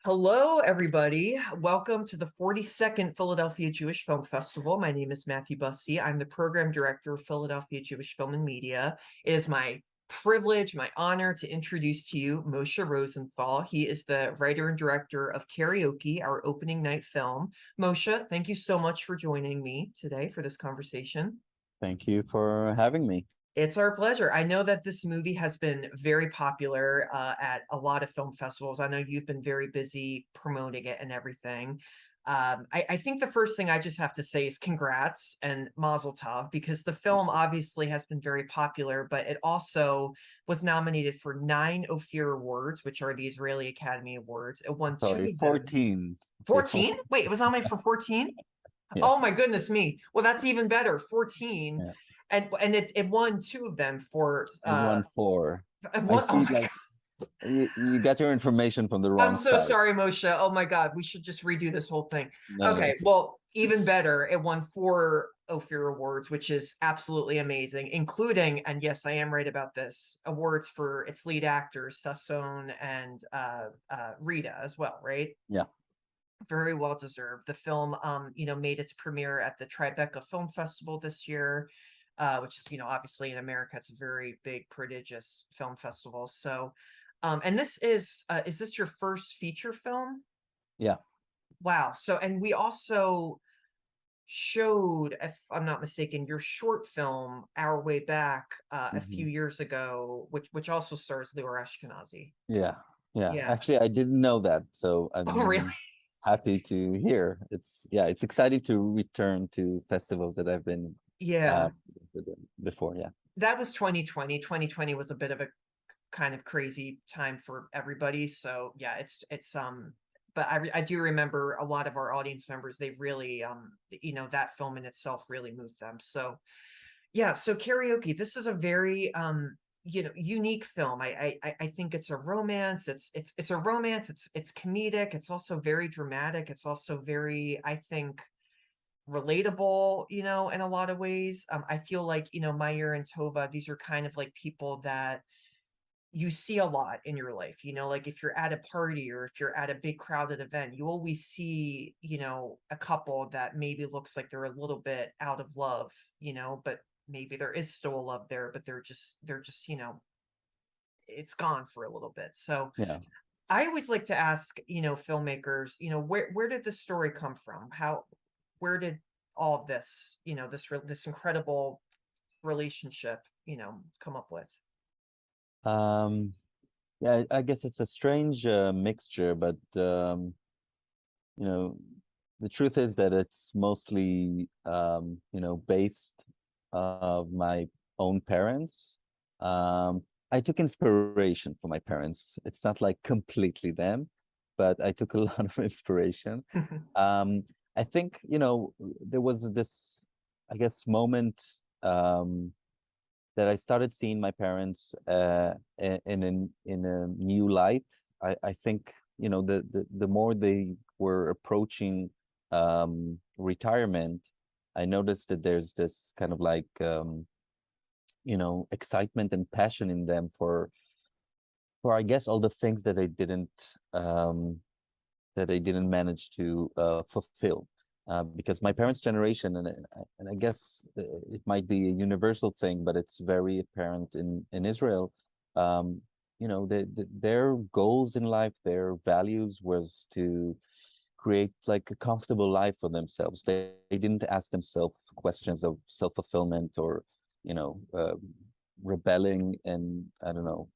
Hello, everybody. Welcome to the 42nd Philadelphia Jewish Film Festival. My name is Matthew Bussy. I'm the program director of Philadelphia Jewish Film and Media. It is my privilege, my honor to introduce to you Moshe Rosenthal. He is the writer and director of KARAOKE, our opening night film. Moshe, thank you so much for joining me today for this conversation. Thank you for having me. It's our pleasure. I know that this movie has been very popular at a lot of film festivals. I know you've been very busy promoting it and everything. I think the first thing I just have to say is congrats and mazel tov, because the film obviously has been very popular, but it also was nominated for 9 Ophir Awards, which are the Israeli Academy Awards. It won 2 Sorry, of them. 14. 14? Wait, it was nominated for 14? Yeah, Oh my goodness me. Well, that's even better. 14. yeah. And it won 2 of them for It won four. and I one, oh see, my like, you got your information from the I'm wrong so site. sorry, Moshe. Oh my God, we should just redo this whole thing. No, Okay, it's well, even better, it won 4 Ophir Awards, which is absolutely amazing, including, and yes, I am right about this, awards for its lead actors, Sasson and Rita as well, right? yeah. Very well deserved. The film, made its premiere at the Tribeca Film Festival this year, which is, obviously in America, it's a very big, prodigious film festival. So, and is this your first feature film? Yeah. Wow. So, and we also showed, if I'm not mistaken, your short film, Our Way Back, a Hmm. few years ago, which also stars Lior Ashkenazi. Yeah. Yeah. Yeah. Actually, I didn't know that, so Oh, really? I'm happy to hear. It's exciting to return to festivals that I've been Yeah. presented in before. Yeah. That was 2020. 2020 was a bit of a kind of crazy time for everybody. So yeah, but I do remember a lot of our audience members, they really that film in itself really moved them. So yeah, so KARAOKE, this is a very unique film. I think it's a romance. It's a romance, it's comedic, it's also very dramatic, it's also very, I think, relatable, in a lot of ways. I feel like, Meyer and Tova, these are kind of like people that you see a lot in your life, like if you're at a party or if you're at a big crowded event, you always see, a couple that maybe looks like they're a little bit out of love, but maybe there is still a love there, but they're just, it's gone for a little bit. So Yeah. I always like to ask, filmmakers, where did this story come from? Where did all of this, this incredible relationship, come up with? Um, yeah, I guess it's a strange mixture, but you know, the truth is that it's mostly based of my own parents. I took inspiration from my parents. It's not like completely them, but I took a lot of inspiration. Um, I think, there was this, I guess, moment that I started seeing my parents in a new light. I think, the more they were approaching retirement, I noticed that there's this kind of like excitement and passion in them for I guess all the things that they didn't manage to fulfill. Because my parents' generation, and I guess it might be a universal thing, but it's very apparent in Israel. Their goals in life, their values was to create like a comfortable life for themselves. They didn't ask themselves questions of self-fulfillment or you know uh, rebelling, and I don't know.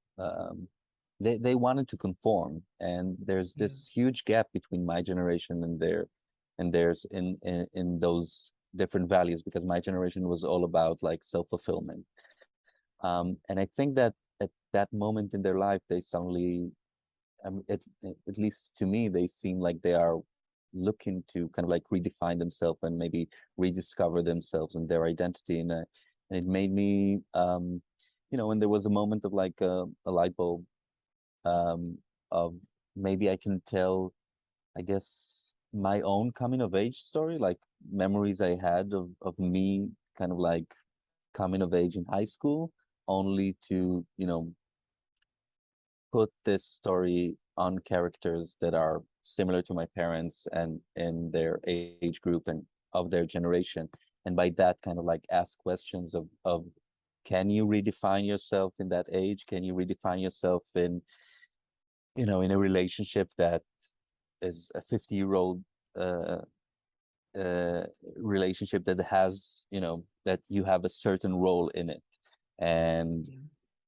They wanted to conform, and there's Yeah. this huge gap between my generation and theirs in those different values, because my generation was all about like self-fulfillment. And I think that at that moment in their life, they suddenly, at least to me, they seem like they are looking to kind of like redefine themselves and maybe rediscover themselves and their identity. And it made me, and there was a moment of like a light bulb, um, of maybe I can tell, I guess, my own coming of age story, like memories I had of me kind of like coming of age in high school, only to, put this story on characters that are similar to my parents and in their age group and of their generation. And by that, kind of like ask questions of can you redefine yourself in that age? Can you redefine yourself in, in a relationship that is a 50-year-old uh, uh, relationship that has, that you have a certain role in it, and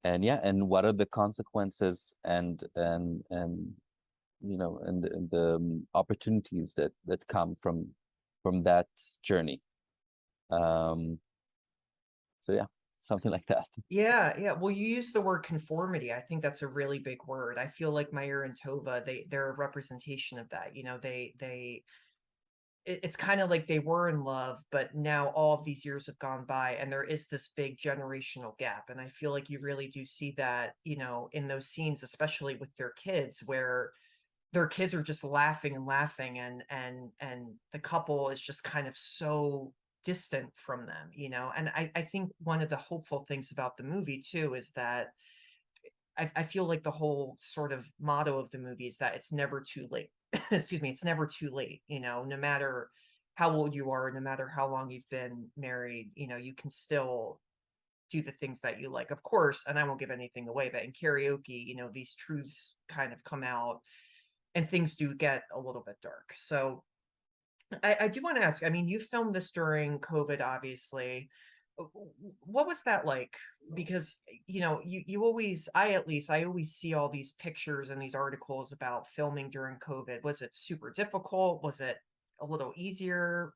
Yeah. yeah, and what are the consequences and and the opportunities that come from that journey. Um, so yeah, something like that. Yeah, yeah. Well, you use the word conformity. I think that's a really big word. I feel like Meyer and Tova, they're a representation of that. It's kind of like they were in love, but now all of these years have gone by and there is this big generational gap. And I feel like you really do see that, in those scenes, especially with their kids, where their kids are just laughing and laughing, and the couple is just kind of so distant from them, and I think one of the hopeful things about the movie too is that I feel like the whole sort of motto of the movie is that it's never too late. Excuse me, it's never too late, no matter how old you are, no matter how long you've been married, you can still do the things that you like, of course. And I won't give anything away, but in karaoke, these truths kind of come out and things do get a little bit dark. So I do want to ask, I mean, you filmed this during COVID, obviously. What was that like? Because, you always, I always see all these pictures and these articles about filming during COVID. Was it super difficult? Was it a little easier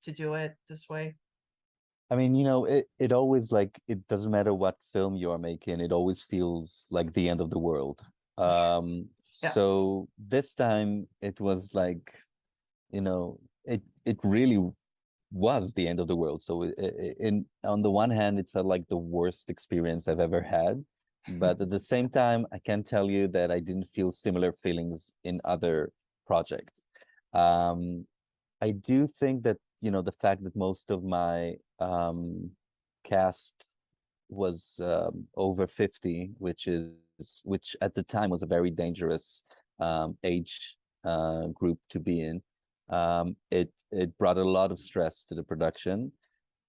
to do it this way? I mean, it always, like, it doesn't matter what film you are making, it always feels like the end of the world. Yeah. So this time it was like, it really was the end of the world. So in on the one hand, it felt like the worst experience I've ever had, but at the same time, I can tell you that I didn't feel similar feelings in other projects. Um, I do think that, the fact that most of my cast was over 50, which at the time was a very dangerous age group to be in. It brought a lot of stress to the production.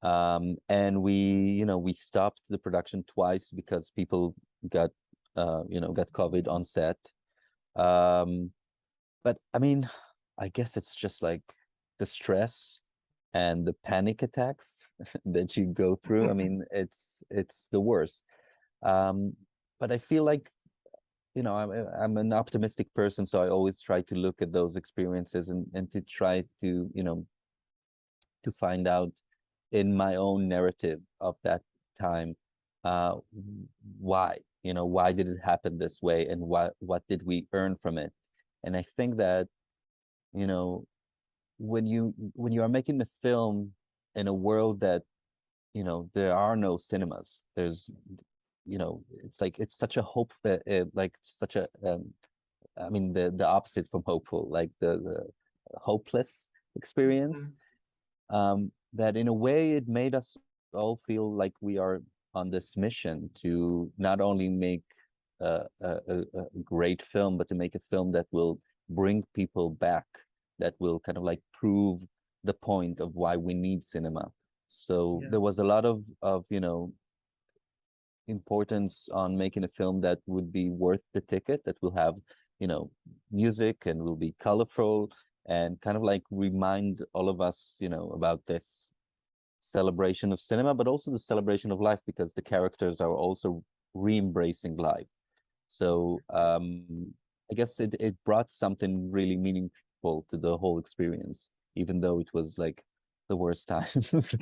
And we stopped the production twice because people got got COVID on set. Um, but I mean, I guess it's just like the stress and the panic attacks that you go through. I mean, it's the worst. Um, but I feel like, I'm an optimistic person, so I always try to look at those experiences and to try to, to find out in my own narrative of that time, uh, why, why did it happen this way, and what did we earn from it? And I think that, you know, when you are making a film in a world that, there are no cinemas, it's like it's such a hope, like such a I mean, the opposite from hopeful, like the hopeless experience. Mhm. That in a way it made us all feel like we are on this mission to not only make a great film, but to make a film that will bring people back, that will kind of like prove the point of why we need cinema. So Yeah. there was a lot of importance on making a film that would be worth the ticket, that will have, music and will be colorful and kind of like remind all of us, about this celebration of cinema, but also the celebration of life, because the characters are also re-embracing life. So I guess it brought something really meaningful to the whole experience, even though it was like the worst times.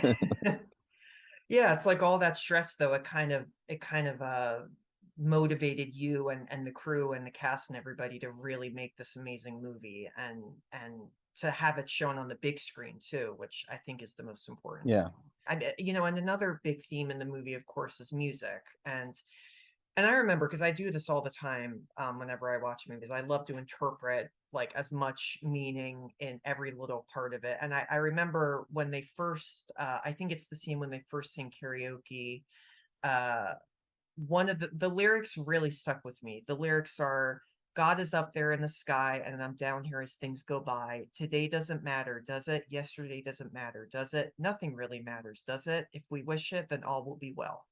Yeah, it's like all that stress though, it kind of motivated you and the crew and the cast and everybody to really make this amazing movie and to have it shown on the big screen too, which I think is the most important Yeah. thing. And another big theme in the movie, of course, is music. And I remember, because I do this all the time, whenever I watch movies, I love to interpret like as much meaning in every little part of it. And I remember when they first, I think it's the scene when they first sing karaoke. Uh, one of the lyrics really stuck with me. The lyrics are, God is up there in the sky and I'm down here as things go by. Today doesn't matter, does it? Yesterday doesn't matter, does it? Nothing really matters, does it? If we wish it, then all will be well.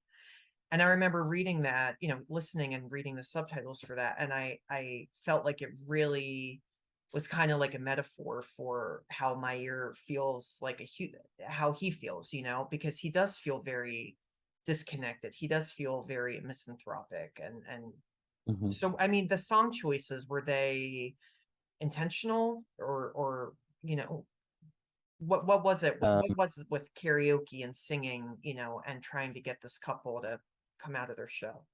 And I remember reading that, listening and reading the subtitles for that, and I felt like it really was kind of like a metaphor for how Meyer feels, like how he feels, because he does feel very disconnected. He does feel very misanthropic, and Mhm. so I mean, the song choices, were they intentional, or what was it? What Um, was it with karaoke and singing, and trying to get this couple to come out of their show?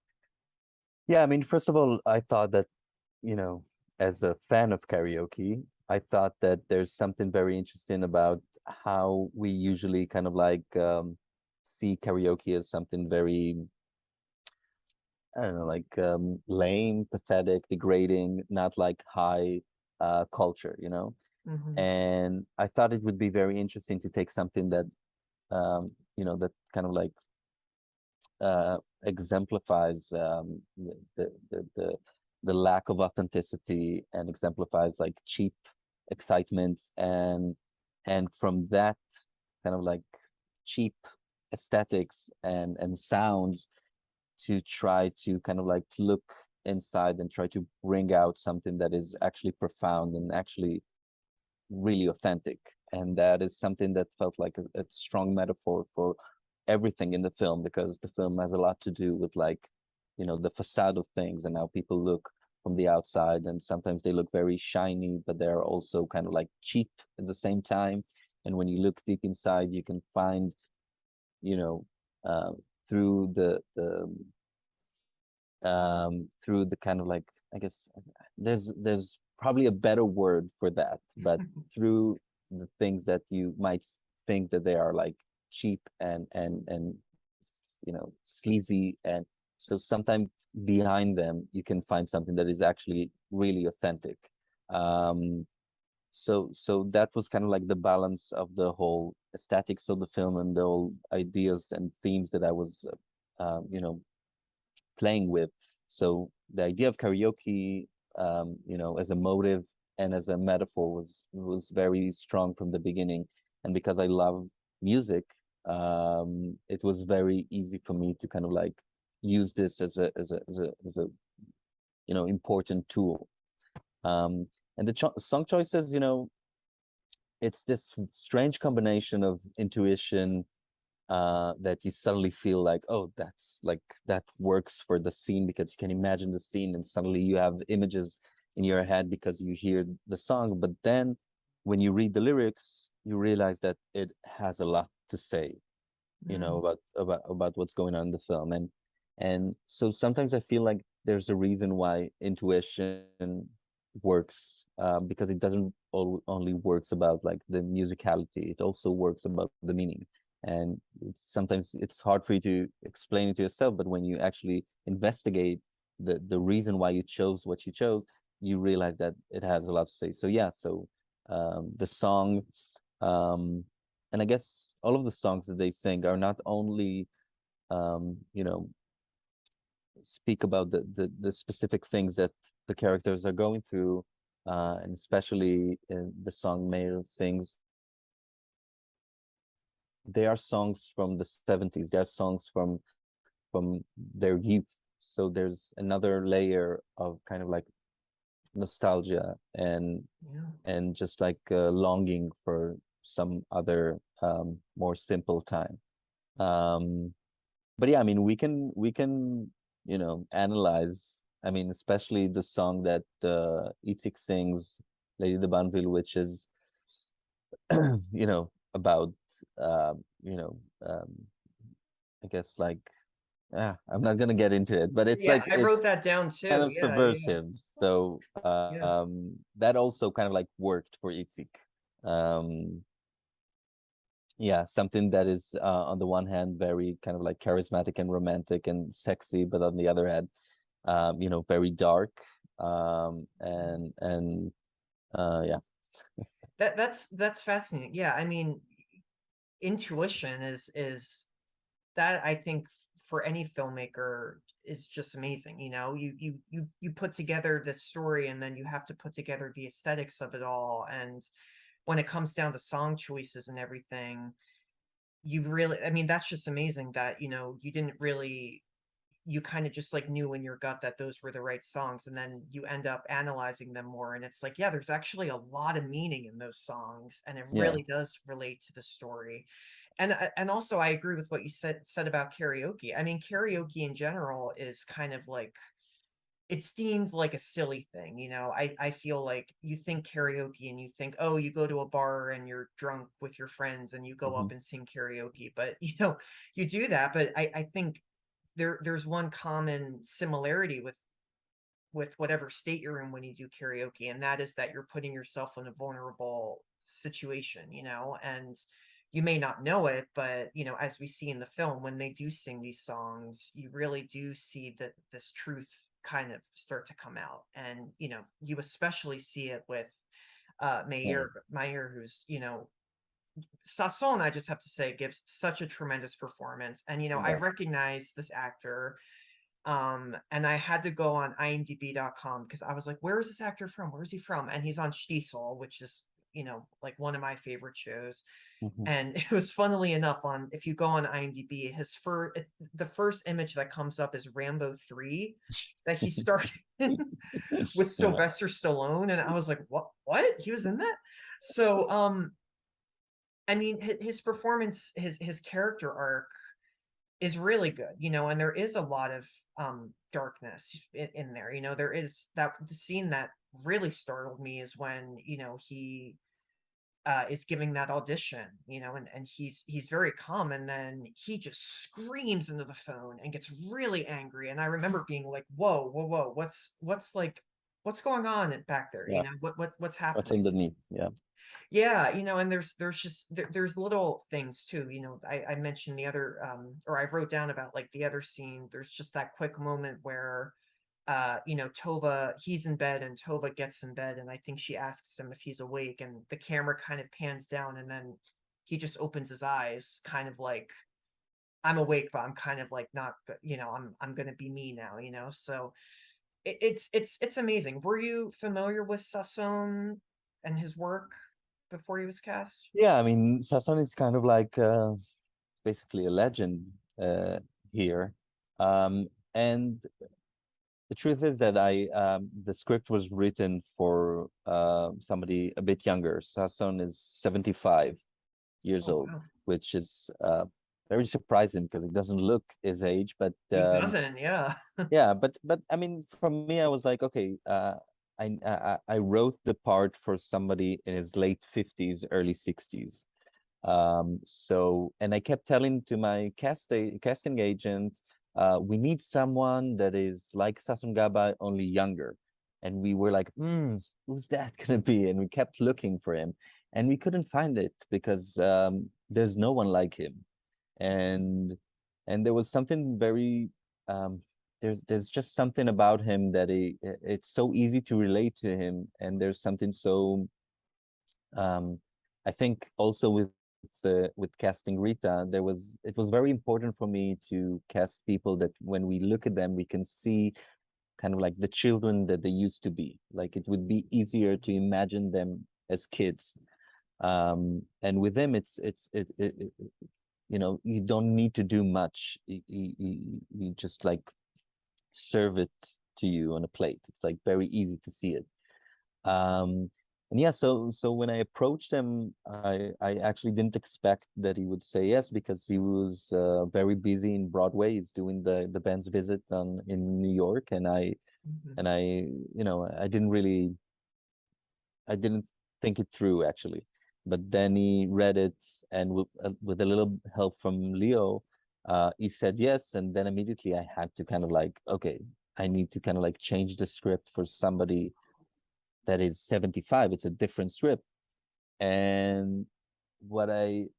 yeah, I mean, first of all, I thought that, you know, as a fan of karaoke, I thought that there's something very interesting about how we usually kind of like see karaoke as something very, I don't know, like lame, pathetic, degrading, not like high culture, you know? Hmm. And I thought it would be very interesting to take something that, that kind of like exemplifies the lack of authenticity and exemplifies like cheap excitement and from that kind of like cheap aesthetics and sounds to try to kind of like look inside and try to bring out something that is actually profound and actually really authentic. And that is something that felt like a strong metaphor for everything in the film, because the film has a lot to do with like, the facade of things and how people look from the outside. And sometimes they look very shiny, but they're also kind of like cheap at the same time. And when you look deep inside, you can find, you know, uh, through through the kind of like, I guess there's probably a better word for that, but through the things that you might think that they are like cheap and sleazy, and so sometimes behind them you can find something that is actually really authentic. So that was kind of like the balance of the whole aesthetics of the film and the whole ideas and themes that I was playing with. So the idea of karaoke, as a motive and as a metaphor was very strong from the beginning. And because I love music, it was very easy for me to kind of like use this as a important tool. And the song choices, it's this strange combination of intuition, that you suddenly feel like, oh, that's like that works for the scene because you can imagine the scene and suddenly you have images in your head because you hear the song. But then when you read the lyrics, you realize that it has a lot to say, Mm. about what's going on in the film. And so sometimes I feel like there's a reason why intuition works, because it doesn't only works about like the musicality, it also works about the meaning. And sometimes it's hard for you to explain it to yourself, but when you actually investigate the reason why you chose what you chose, you realize that it has a lot to say. So yeah, so the song, um, and I guess all of the songs that they sing are not only um, you know speak about the specific things that the characters are going through, and especially in the song Meir sings, they are songs from the 70s. They are songs from their youth. So there's another layer of kind of like nostalgia Yeah. and just like longing for some other more simple time. Um, but yeah, I mean, we can analyze. I mean, especially the song that Itzik sings, Lady de Banville, which is about uh, you know um, I guess like I'm not gonna get into it, but it's Yeah, like I wrote it's that down kind too. of Yeah, yeah, subversive. So yeah. that also kind of like worked for Itzik. Um, yeah, something that is on the one hand very kind of like charismatic and romantic and sexy, but on the other hand, very dark. And yeah. That's fascinating. Yeah, I mean, intuition is that, I think, for any filmmaker, is just amazing. You know, you put together this story, and then you have to put together the aesthetics of it all. And when it comes down to song choices and everything, you really, I mean, that's just amazing that, you know, you didn't really, you kind of just like knew in your gut that those were the right songs, and then you end up analyzing them more, and it's like, yeah, there's actually a lot of meaning in those songs, and it Yeah. really does relate to the story. And also I agree with what you said about karaoke. I mean, karaoke in general is kind of like, it's deemed like a silly thing, you know. I feel like you think karaoke and you think, oh, you go to a bar and you're drunk with your friends and you go Hmm. up and sing karaoke, but you know, you do that. But I think there's one common similarity with whatever state you're in when you do karaoke, and that is that you're putting yourself in a vulnerable situation, you know. And you may not know it, but you know, as we see in the film, when they do sing these songs, you really do see that this truth kind of start to come out. And you know, you especially see it with Yeah. Mayer, who's, you know, Sasson, I just have to say, gives such a tremendous performance. And you know, I Yeah. recognize this actor, and I had to go on imdb.com because I was like, where is this actor from? Where is he from? And he's on Stiesel, which is, you know, like one of my favorite shows. Hmm. And it was, funnily enough, on, if you go on IMDb, his first, the first image that comes up is Rambo 3, that he started with Yeah. Sylvester Stallone. And I was like, what? He was in that? So I mean, his performance, his character arc is really good, you know. And there is a lot of darkness in there, you know. There is that, the scene that really startled me is when, you know, he is giving that audition, you know, and he's very calm, and then he just screams into the phone and gets really angry. And I remember being like, whoa, what's like, what's going on back there, you Yeah. know, what's What's happening. underneath? Yeah. Yeah, you know. And there's just there's little things too, you know. I mentioned the other, or I wrote down about like the other scene. There's just that quick moment where you know, Tova, he's in bed and Tova gets in bed, and I think she asks him if he's awake, and the camera kind of pans down, and then he just opens his eyes, kind of like, I'm awake, but I'm kind of like not, you know, I'm gonna be me now, you know. So it's amazing. Were you familiar with Sasson and his work before he was cast? Yeah. I mean, Sasan is kind of like basically a legend uh, here. And the truth is that the script was written for somebody a bit younger. Sasan is 75 years Oh old, wow. which is very surprising because he doesn't look his age. But He doesn't, yeah. yeah, but I mean, for me, I was like, okay, I wrote the part for somebody in his late 50s, early 60s. So, and I kept telling to my casting agent, we need someone that is like Sasson Gaba, only younger. And we were like, who's that gonna be? And we kept looking for him, and we couldn't find it because there's no one like him. And there was something very um, there's just something about him that it's so easy to relate to him, and there's something so I think also with casting Rita, it was very important for me to cast people that when we look at them, we can see kind of like the children that they used to be. Like it would be easier to imagine them as kids. And with them, you know, you don't need to do much. You just like serve it to you on a plate. It's like very easy to see it. Um, and yeah, so when I approached him, I actually didn't expect that he would say yes because he was very busy in Broadway. He's doing the band's visit on in New York, and Mhm. I you know I didn't think it through actually. But then he read it, and with a little help from Leo, he said yes, and then immediately I had to kind of like, okay, I need to kind of like change the script for somebody that is 75. It's a different script. And what I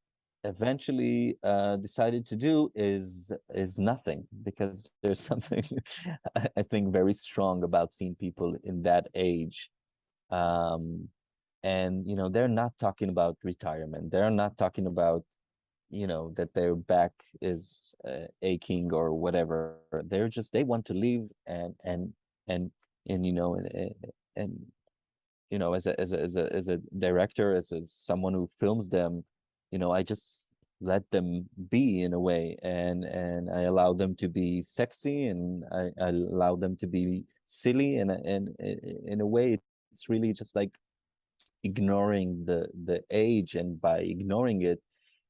eventually decided to do is nothing because there's something I think very strong about seeing people in that age. Um, and you know, they're not talking about retirement. They're not talking about that their back is aching or whatever. They want to leave, and and and as a director, as someone who films them, I just let them be in a way, and I allow them to be sexy, and I allow them to be silly, and in a way it's really just like ignoring the age, and by ignoring it,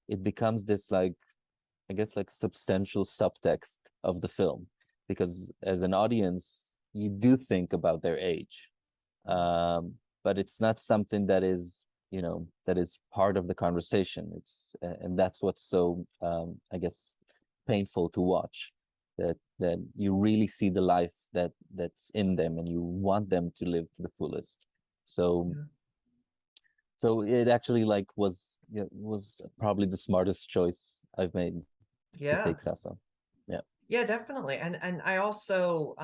it becomes this, like, I guess, like substantial subtext of the film, because as an audience you do think about their age, um, but it's not something that is that is part of the conversation. And that's what's so I guess painful to watch, that you really see the life that's in them, and you want them to live to the fullest. So Yeah. so it actually like was probably the smartest choice I've made to Yeah. take Sasa. Yeah. Yeah, definitely. And I also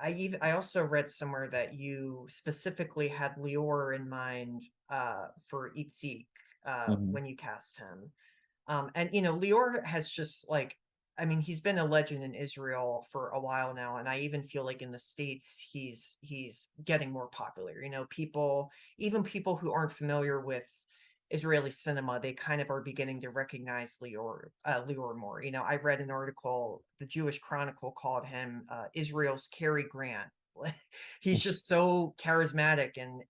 I also read somewhere that you specifically had Lior in mind for Itzik Hmm. when you cast him. And Lior has just like, I mean, he's been a legend in Israel for a while now, and I even feel like in the States he's getting more popular. Even people who aren't familiar with Israeli cinema, they kind of are beginning to recognize Lior more. I read an article, the Jewish Chronicle called him Israel's Cary Grant. He's just so charismatic and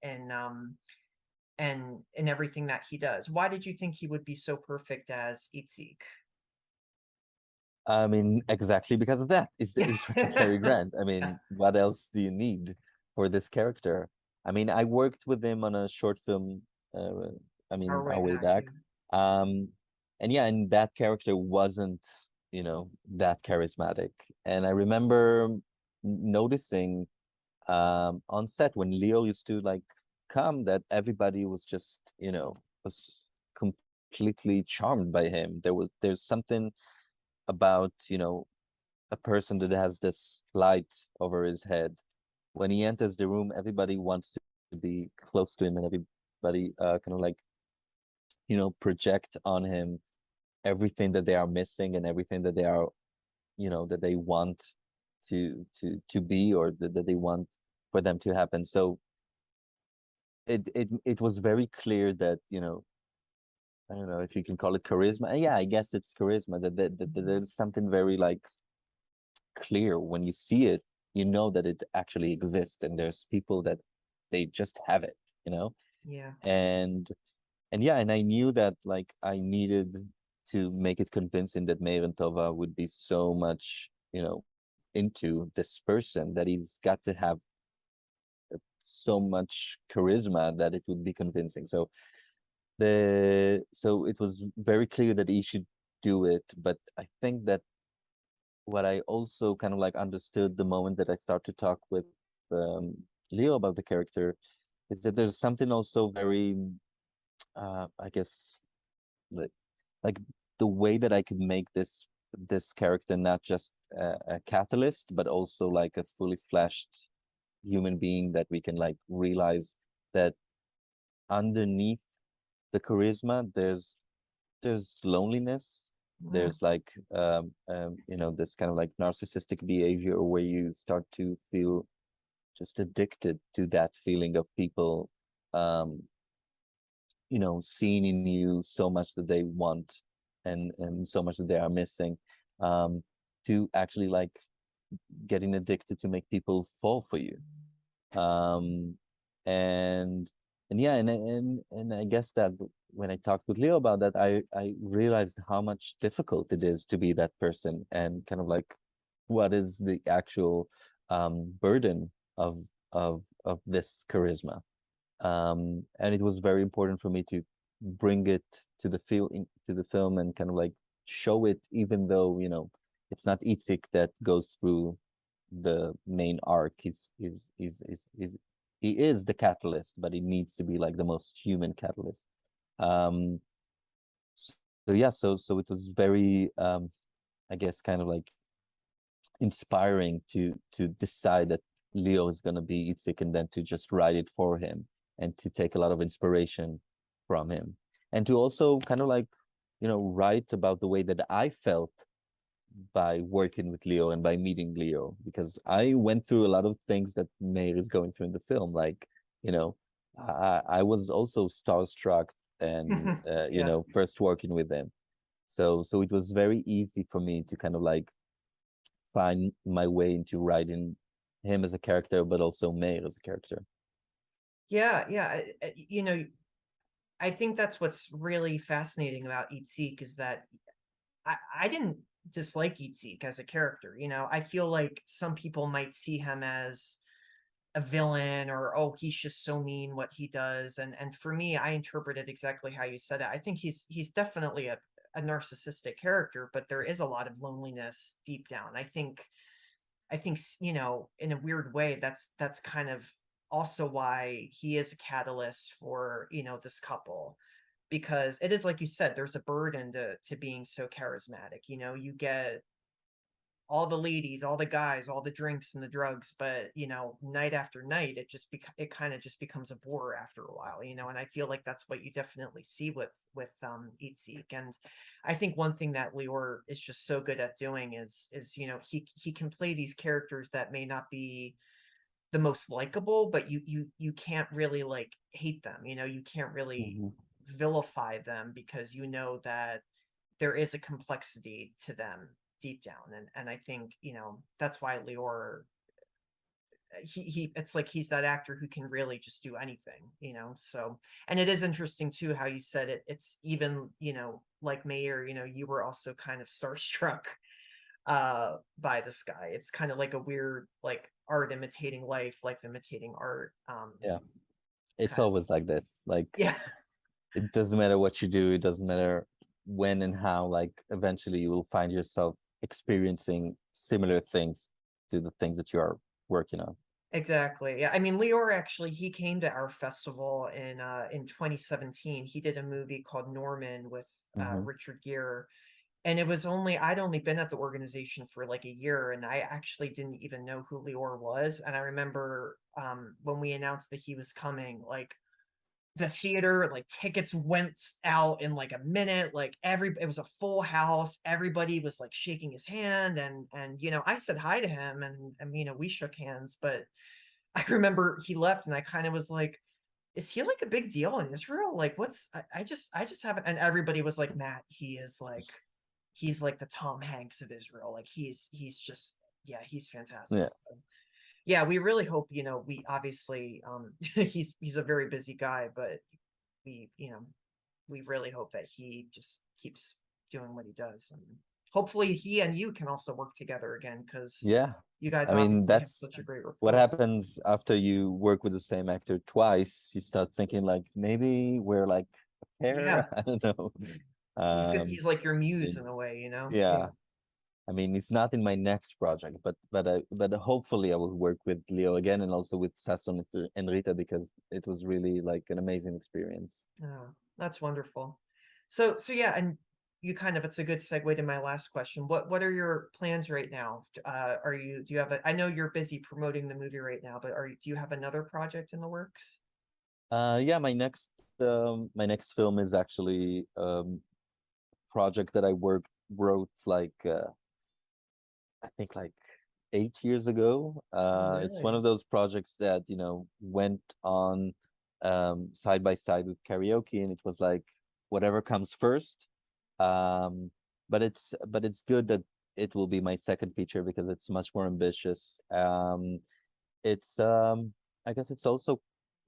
in everything that he does. Why did you think he would be so perfect as Itzik? I mean, exactly because of that. It's the Israel Cary Grant. I mean, what else do you need for this character? I mean, I worked with him on a short film, uh, I Our mean, way our way back, back. yeah. Um, and yeah, and that character wasn't, that charismatic. And I remember noticing on set when Leo used to like come, that everybody was just, was completely charmed by him. There's something about, a person that has this light over his head. When he enters the room, everybody wants to be close to him, and everybody kind of like, project on him everything that they are missing, and everything that they are, that they want to be, or that they want for them to happen. So it was very clear that, I don't know if you can call it charisma. Yeah, I guess it's charisma, that there's something very like clear when you see it. You know that it actually exists, and there's people that they just have it, you know Yeah. and yeah, and I knew that like I needed to make it convincing that Meir and Tova would be so much, into this person, that he's got to have so much charisma that it would be convincing. So it was very clear that he should do it. But I think that what I also kind of like understood the moment that I start to talk with um, Leo about the character is that there's something also very, I guess, like, like the way that I could make this character not just a catalyst, but also like a fully fleshed human being, that we can like realize that underneath the charisma, there's loneliness. Yeah. There's like this kind of like narcissistic behavior, where you start to feel just addicted to that feeling of people um seeing in you so much that they want, and so much that they are missing, um to actually like getting addicted to make people fall for you. um and yeah, and I guess that when I talked with Leo about that, I realized how much difficult it is to be that person, and kind of like what is the actual burden of this charisma. And it was very important for me to bring it to the to the film, and kind of like show it, even though it's not Itzik that goes through the main arc. He is the catalyst, but he needs to be like the most human catalyst. Um, so yeah, so it was very I guess kind of like inspiring to decide that Leo is gonna be Itzik, and then to just write it for him, and to take a lot of inspiration from him, and to also kind of like write about the way that I felt by working with Leo and by meeting Leo, because I went through a lot of things that Meir is going through in the film. Like, you know, I was also starstruck and Yeah. first working with them. So it was very easy for me to kind of like find my way into writing him as a character, but also Meir as a character. Yeah, yeah. I think that's what's really fascinating about Itzik is that I didn't dislike Itzik as a character. I feel like some people might see him as a villain, or oh, he's just so mean what he does. And for me, I interpret it exactly how you said it. I think he's definitely a narcissistic character, but there is a lot of loneliness deep down. I think in a weird way, that's kind of also why he is a catalyst for this couple, because it is like you said, there's a burden to being so charismatic. You get all the ladies, all the guys, all the drinks and the drugs, but night after night, it kind of just becomes a bore after a while. And I feel like that's what you definitely see with Itzik. And I think one thing that Lior is just so good at doing is he can play these characters that may not be the most likable, but you can't really like hate them. You can't really Hmm. vilify them, because that there is a complexity to them deep down. And I think that's why Lior, he it's like he's that actor who can really just do anything. So, and it is interesting too how you said it's even like Mayer, you were also kind of starstruck by this guy. It's kind of like a weird, like, art imitating life imitating art, Yeah, it's kind of. always like this. Like, Yeah. it doesn't matter what you do, it doesn't matter when and how, like eventually you will find yourself experiencing similar things to the things that you are working on. Exactly. Yeah. I mean, Lior actually, he came to our festival in 2017. He did a movie called Norman with Hmm. Richard Gere. And I'd only been at the organization for like a year, and I actually didn't even know who Lior was. And I remember when we announced that he was coming, like the theater, like tickets went out in like a minute. Like it was a full house. Everybody was like shaking his hand, and I said hi to him, and we shook hands. But I remember he left, and I kind of was like, is he like a big deal in Israel? Like, I just haven't. And everybody was like, Matt, he's like the Tom Hanks of Israel. Like he's just, yeah, he's fantastic. Yeah. So, yeah, we really hope, we obviously, he's a very busy guy, but we, we really hope that he just keeps doing what he does, and hopefully he and you can also work together again, because Yeah. you guys I mean, obviously have that's such a great what rapport. happens after you work with the same actor twice. You start thinking like maybe we're like a Yeah, pair. I don't know. Um, he's like your muse it- in a way. Yeah. yeah. I mean, it's not in my next project, but hopefully I will work with Leo again and also with Sasson and Rita, because it was really like an amazing experience. Oh, that's wonderful. So yeah, and it's a good segue to my last question. What are your plans right now? Do you have I know you're busy promoting the movie right now, but do you have another project in the works? Yeah, my next film is actually project that I wrote like I think like 8 years ago. Oh, It's one really? of those projects that, went on side by side with karaoke, and it was like whatever comes first. Um, but it's good that it will be my second feature because it's much more ambitious. It's I guess it's also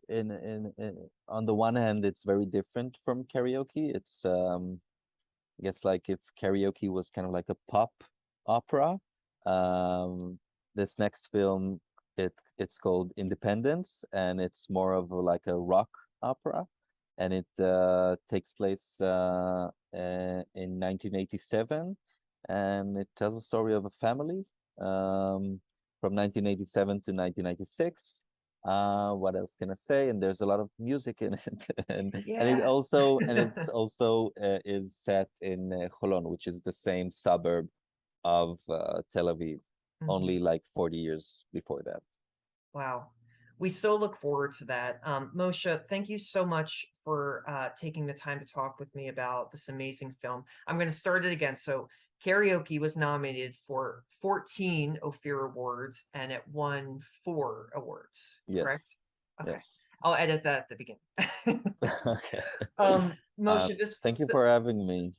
on the one hand, it's very different from karaoke. It's I guess like if karaoke was kind of like a pop opera, um, this next film it's called Independence, and it's more of like a rock opera, and it takes place in 1987, and it tells a story of a family from 1987 to 1996. What else can I say? And there's a lot of music in it, and Yes. it's also is set in Holon, which is the same suburb of Tel Aviv, Mhm. only like 40 years before that. Wow. We so look forward to that. Moshe, thank you so much for taking the time to talk with me about this amazing film. I'm going to start it again. So, Karaoke was nominated for 14 Ophir Awards and it won 4 awards, correct? Yes. Okay. Yes. I'll edit that at the beginning. Okay. Moshe, this Thank you for having me.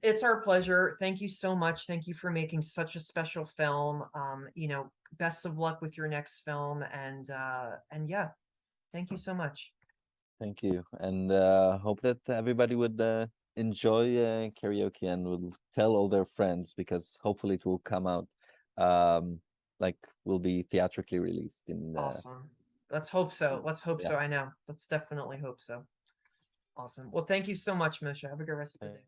it's our pleasure. Thank you so much. Thank you for making such a special film. Best of luck with your next film and yeah, thank you so much. Thank you. And hope that everybody would enjoy karaoke and will tell all their friends because hopefully it will come out like will be theatrically released in Awesome. Let's hope so. Let's hope yeah. so. I know. Let's definitely hope so. Awesome. Well, thank you so much, Misha. Have a good rest of the day.